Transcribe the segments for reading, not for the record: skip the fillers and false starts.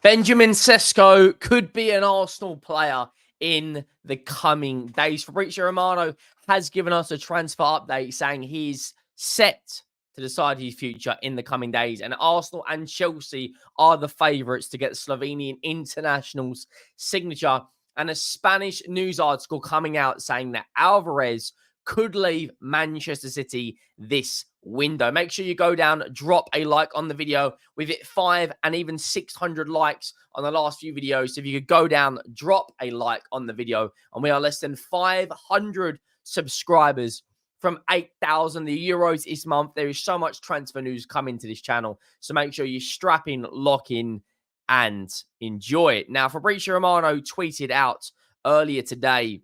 Benjamin Sesko could be an Arsenal player in the coming days. Fabrizio Romano has given us a transfer update saying he's set to decide his future in the coming days. And Arsenal and Chelsea are the favourites to get the Slovenian international's signature. And a Spanish news article coming out saying that Alvarez could leave Manchester City this window. Make sure you go down, drop a like on the video. We've hit 500 and even 600 likes on the last few videos. So if you could go down, drop a like on the video. And we are less than 500 subscribers from 8,000 the Euros this month. There is so much transfer news coming to this channel. So make sure you strap in, lock in, and enjoy it. Now, Fabrizio Romano tweeted out earlier today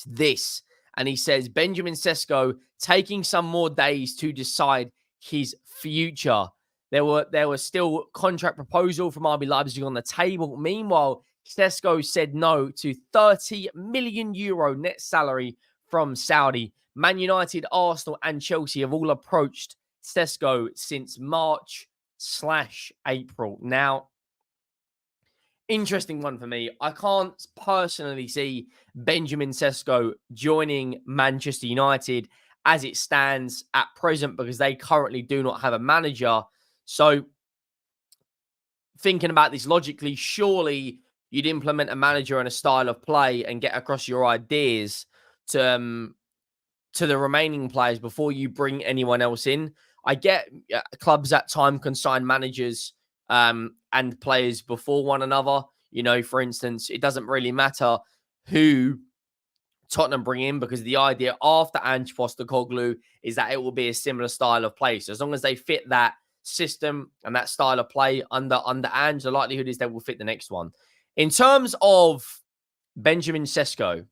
this, and he says, Benjamin Sesko taking some more days to decide his future. There were still contract proposal from RB Leipzig on the table. Meanwhile, Sesko said no to 30 million euro net salary from Saudi. Man United, Arsenal, and Chelsea have all approached Sesko since March/April. Now, interesting one for me. I can't personally see Benjamin Sesko joining Manchester United as it stands at present because they currently do not have a manager. So, thinking about this logically, surely you'd implement a manager and a style of play and get across your ideas to the remaining players before you bring anyone else in. I get clubs at time can sign managers and players before one another. You know, for instance, it doesn't really matter who Tottenham bring in because the idea after Ange Postecoglou is that it will be a similar style of play. So as long as they fit that system and that style of play under Ange, the likelihood is they will fit the next one. In terms of Benjamin Sesko,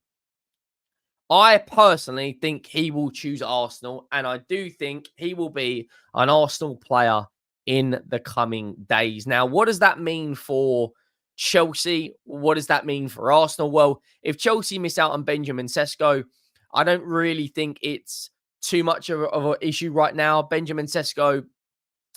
I personally think he will choose Arsenal, and I do think he will be an Arsenal player in the coming days. Now, what does that mean for Chelsea? What does that mean for Arsenal? Well, if Chelsea miss out on Benjamin Sesko, I don't really think it's too much of an issue right now. Benjamin Sesko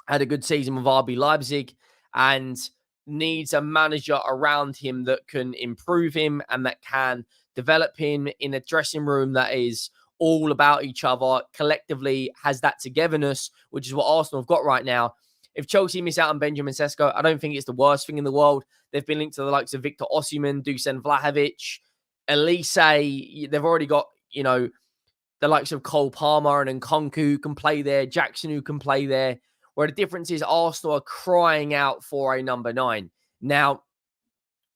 had a good season with RB Leipzig and needs a manager around him that can improve him and that can develop him in a dressing room that is all about each other, collectively has that togetherness, which is what Arsenal have got right now. If Chelsea miss out on Benjamin Sesko, I don't think it's the worst thing in the world. They've been linked to the likes of Victor Osimhen, Dusan Vlahovic, Elise. They've already got, you know, the likes of Cole Palmer and Nkunku who can play there, Jackson who can play there. Where the difference is Arsenal are crying out for a number 9. Now,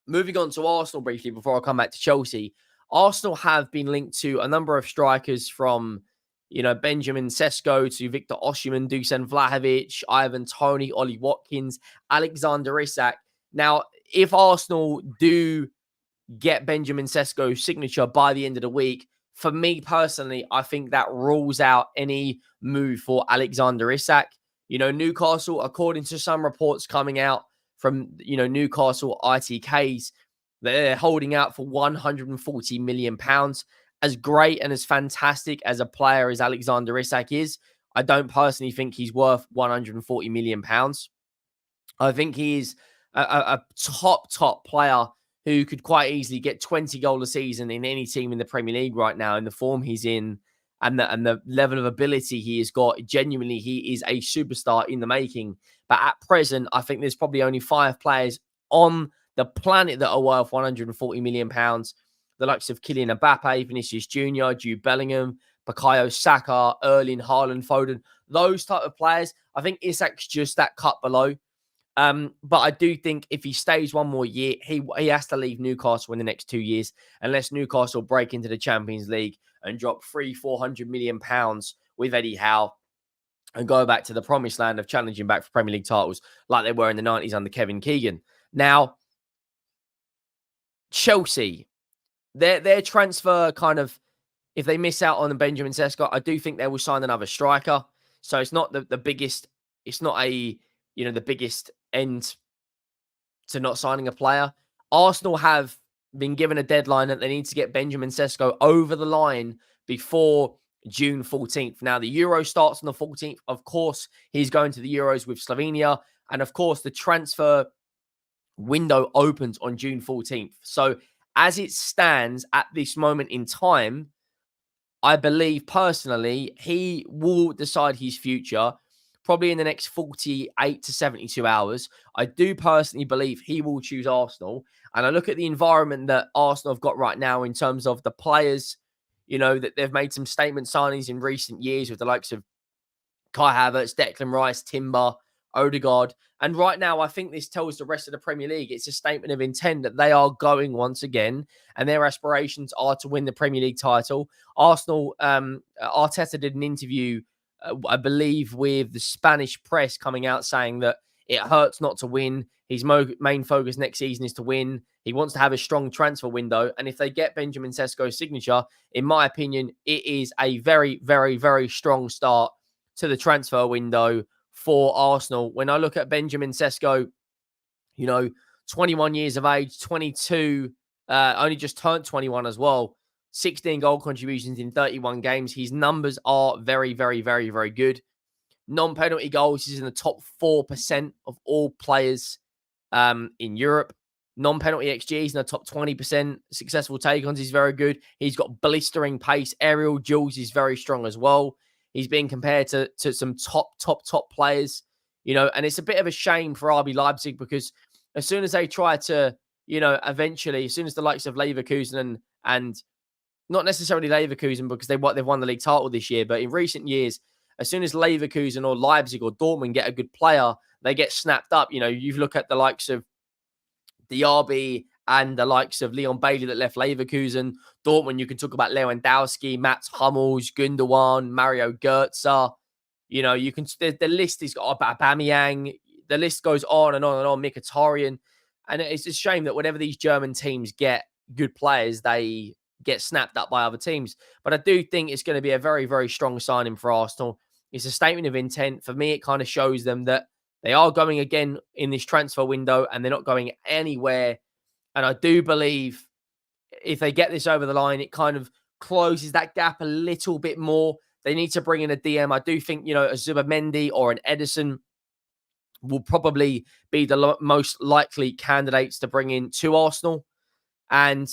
moving on to Arsenal briefly before I come back to Chelsea, Arsenal have been linked to a number of strikers from, you know, Benjamin Sesko to Victor Osimhen, Dusan Vlahovic, Ivan Toney, Ollie Watkins, Alexander Isak. Now, if Arsenal do get Benjamin Sesko's signature by the end of the week, for me personally, I think that rules out any move for Alexander Isak. You know, Newcastle, according to some reports coming out from, you know, Newcastle ITKs, they're holding out for £140 million. As great and as fantastic as a player as Alexander Isak is, I don't personally think he's worth £140 million. I think he is a top player who could quite easily get 20 goals a season in any team in the Premier League right now in the form he's in and the level of ability he has got. Genuinely, he is a superstar in the making. But at present, I think there's probably only 5 players on the planet that are worth £140 million. The likes of Kylian Mbappe, Vinicius Jr., Jude Bellingham, Bukayo Saka, Erling Haaland, Foden. Those type of players, I think Isak's just that cut below. But I do think if he stays one more year, he has to leave Newcastle in the next 2 years, unless Newcastle break into the Champions League and drop £300-400 million with Eddie Howe and go back to the promised land of challenging back for Premier League titles like they were in the 90s under Kevin Keegan. Now, Chelsea, their transfer kind of, if they miss out on Benjamin Sesko, I do think they will sign another striker. So it's not the biggest, it's not the biggest end to not signing a player. Arsenal have been given a deadline that they need to get Benjamin Sesko over the line before June 14th. Now, the Euro starts on the 14th. Of course, he's going to the Euros with Slovenia. And of course, the transfer window opens on June 14th. So as it stands at this moment in time, I believe personally he will decide his future probably in the next 48 to 72 hours. I do personally believe he will choose Arsenal. And I look at the environment that Arsenal have got right now in terms of the players, that they've made some statement signings in recent years with the likes of Kai Havertz, Declan Rice, Timber, Odegaard. And right now, I think this tells the rest of the Premier League it's a statement of intent that they are going once again, and their aspirations are to win the Premier League title. Arsenal, Arteta did an interview, I believe, with the Spanish press coming out saying that it hurts not to win. His main focus next season is to win. He wants to have a strong transfer window. And if they get Benjamin Sesko's signature, in my opinion, it is a very, very, very strong start to the transfer window for Arsenal. When I look at Benjamin Sesko, 21 years of age, 22, only just turned 21 as well, 16 goal contributions in 31 games. His numbers are very, very, very, very good. Non-penalty goals, he's in the top 4% of all players in Europe. Non-penalty XG, he's in the top 20%. Successful take-ons, he's very good. He's got blistering pace. Aerial duels is very strong as well. He's being compared to some top players, and it's a bit of a shame for RB Leipzig because as soon as they try to, eventually, as soon as the likes of Leverkusen and not necessarily Leverkusen because they've won the league title this year, but in recent years, as soon as Leverkusen or Leipzig or Dortmund get a good player, they get snapped up. You look at the likes of Diaby and the likes of Leon Bailey that left Leverkusen. Dortmund, you can talk about Lewandowski, Mats Hummels, Gundogan, Mario Götze. You can, the list is got Aubameyang. The list goes on and on and on. Mkhitaryan. And it's a shame that whenever these German teams get good players, they get snapped up by other teams. But I do think it's going to be a very, very strong signing for Arsenal. It's a statement of intent. For me, it kind of shows them that they are going again in this transfer window and they're not going anywhere. And I do believe if they get this over the line, it kind of closes that gap a little bit more. They need to bring in a DM. I do think, a Zubimendi or an Edison will probably be the most likely candidates to bring in to Arsenal. And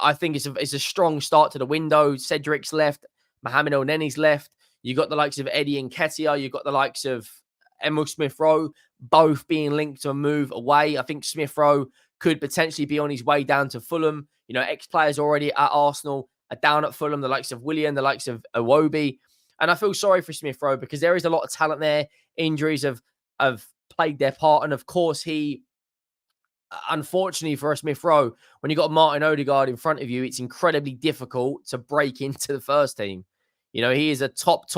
I think it's a strong start to the window. Cedric's left. Mohamed El-Neni's left. You got the likes of Eddie Nketiah. You got the likes of Emil Smith-Rowe, both being linked to a move away. I think Smith-Rowe could potentially be on his way down to Fulham. Ex-players already at Arsenal are down at Fulham, the likes of Willian, the likes of Iwobi. And I feel sorry for Smith-Rowe because there is a lot of talent there. Injuries have played their part. And of course, unfortunately for Smith-Rowe, when you've got Martin Odegaard in front of you, it's incredibly difficult to break into the first team. He is a top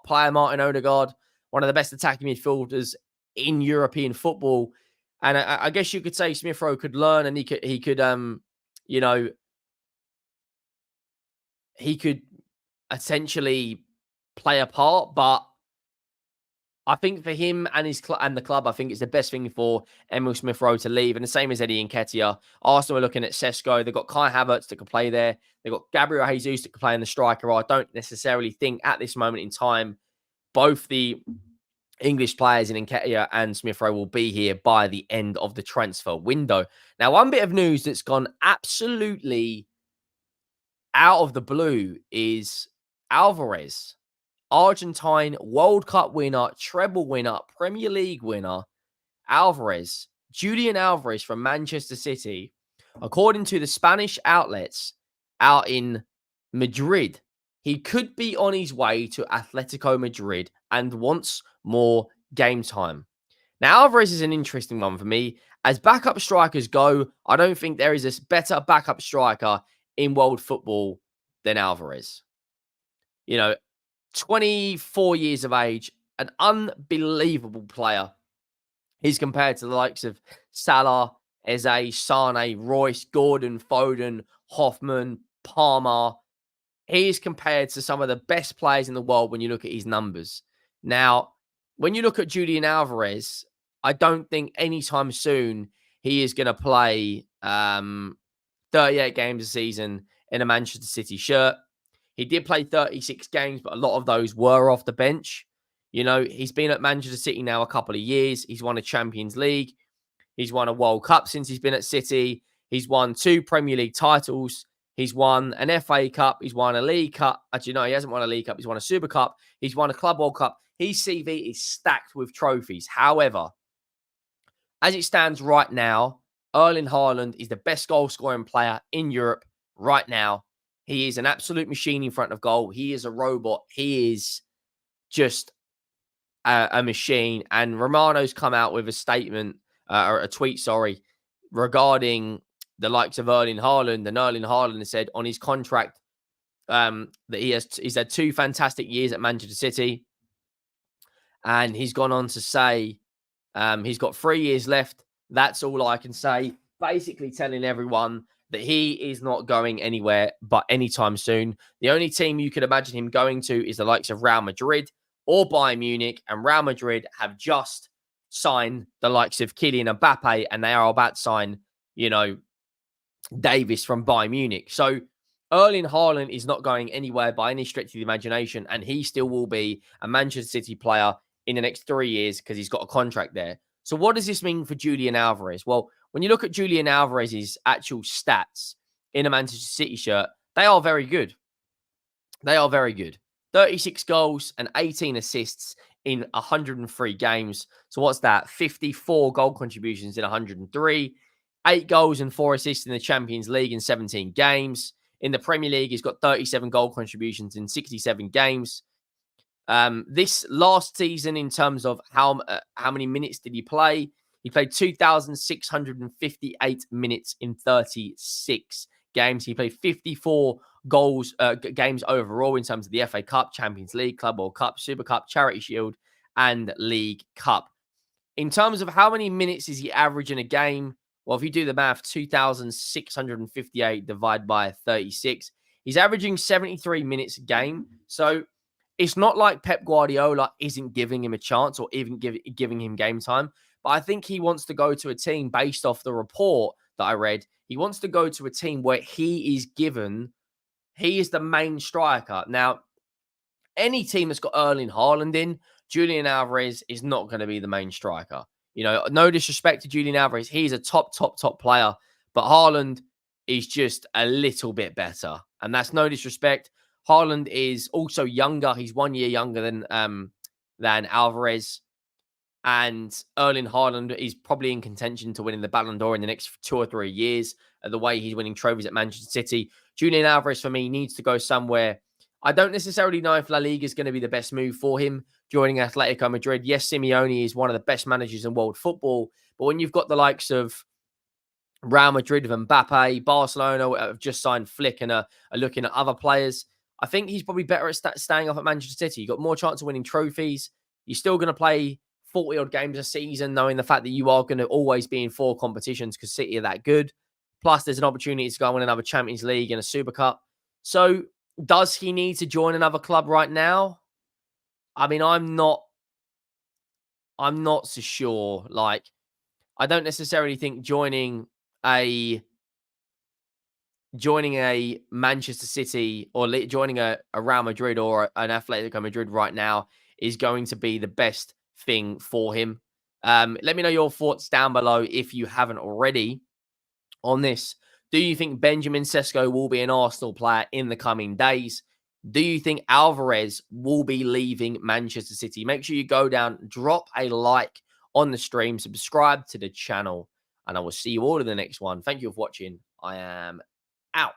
player, Martin Odegaard, one of the best attacking midfielders in European football. And I guess you could say Smith-Rowe could learn and he could essentially play a part. But I think for him and the club, I think it's the best thing for Emil Smith-Rowe to leave. And the same as Eddie Nketiah. Arsenal are looking at Sesko. They've got Kai Havertz that can play there. They've got Gabriel Jesus that can play in the striker. I don't necessarily think at this moment in time, both the English players in Nketiah and Smith-Rowe will be here by the end of the transfer window. Now, one bit of news that's gone absolutely out of the blue is Alvarez, Argentine World Cup winner, treble winner, Premier League winner, Alvarez, Julian Alvarez from Manchester City, according to the Spanish outlets out in Madrid, he could be on his way to Atletico Madrid and wants more game time. Now, Alvarez is an interesting one for me. As backup strikers go, I don't think there is a better backup striker in world football than Alvarez. 24 years of age, an unbelievable player. He's compared to the likes of Salah, Eze, Sane, Royce, Gordon, Foden, Hoffman, Palmer. He is compared to some of the best players in the world when you look at his numbers. Now, when you look at Julian Alvarez, I don't think anytime soon he is going to play 38 games a season in a Manchester City shirt. He did play 36 games, but a lot of those were off the bench. He's been at Manchester City now a couple of years. He's won a Champions League. He's won a World Cup since he's been at City. He's won 2 Premier League titles. He's won an FA Cup. He's won a League Cup. Actually, no, he hasn't won a League Cup. He's won a Super Cup. He's won a Club World Cup. His CV is stacked with trophies. However, as it stands right now, Erling Haaland is the best goal-scoring player in Europe right now. He is an absolute machine in front of goal. He is a robot. He is just a machine. And Romano's come out with a statement, or a tweet, sorry, regarding the likes of Erling Haaland. And Erling Haaland has said on his contract that he's had 2 fantastic years at Manchester City. And he's gone on to say he's got 3 years left. That's all I can say. Basically telling everyone that he is not going anywhere but anytime soon. The only team you could imagine him going to is the likes of Real Madrid or Bayern Munich. And Real Madrid have just signed the likes of Kylian Mbappe, and they are about to sign, Davis from Bayern Munich. So Erling Haaland is not going anywhere by any stretch of the imagination, and he still will be a Manchester City player in the next 3 years because he's got a contract there. So what does this mean for Julian Alvarez? Well, when you look at Julian Alvarez's actual stats in a Manchester City shirt, they are very good. They are very good. 36 goals and 18 assists in 103 games. So what's that? 54 goal contributions in 103. 8 goals and 4 assists in the Champions League in 17 games. In the Premier League, he's got 37 goal contributions in 67 games. This last season, in terms of how many minutes did he play? He played 2,658 minutes in 36 games. He played 54 games overall in terms of the FA Cup, Champions League, Club World Cup, Super Cup, Charity Shield, and League Cup. In terms of how many minutes is he averaging a game? Well, if you do the math, 2,658 divided by 36, he's averaging 73 minutes a game. So it's not like Pep Guardiola isn't giving him a chance or even giving him game time. But I think he wants to go to a team based off the report that I read. He wants to go to a team where he is the main striker. Now, any team that's got Erling Haaland in, Julian Alvarez is not going to be the main striker. No disrespect to Julian Alvarez. He's a top player. But Haaland is just a little bit better. And that's no disrespect. Haaland is also younger. He's 1 year younger than Alvarez. And Erling Haaland is probably in contention to winning the Ballon d'Or in the next 2 or 3 years, the way he's winning trophies at Manchester City. Julian Alvarez, for me, needs to go somewhere. I don't necessarily know if La Liga is going to be the best move for him, joining Atletico Madrid. Yes, Simeone is one of the best managers in world football. But when you've got the likes of Real Madrid with Mbappe, Barcelona have just signed Flick and are looking at other players, I think he's probably better at staying up at Manchester City. You've got more chance of winning trophies. You're still going to play 40-odd games a season, knowing the fact that you are going to always be in 4 competitions because City are that good. Plus, there's an opportunity to go and win another Champions League and a Super Cup. So, does he need to join another club right now? I mean, I'm not so sure. Like, I don't necessarily think joining a Manchester City or joining a Real Madrid or an Atletico Madrid right now is going to be the best thing for him. Let me know your thoughts down below if you haven't already on this. Do you think Benjamin Sesko will be an Arsenal player in the coming days? Do you think Alvarez will be leaving Manchester City? Make sure you go down, drop a like on the stream, subscribe to the channel, and I will see you all in the next one. Thank you for watching. I am out.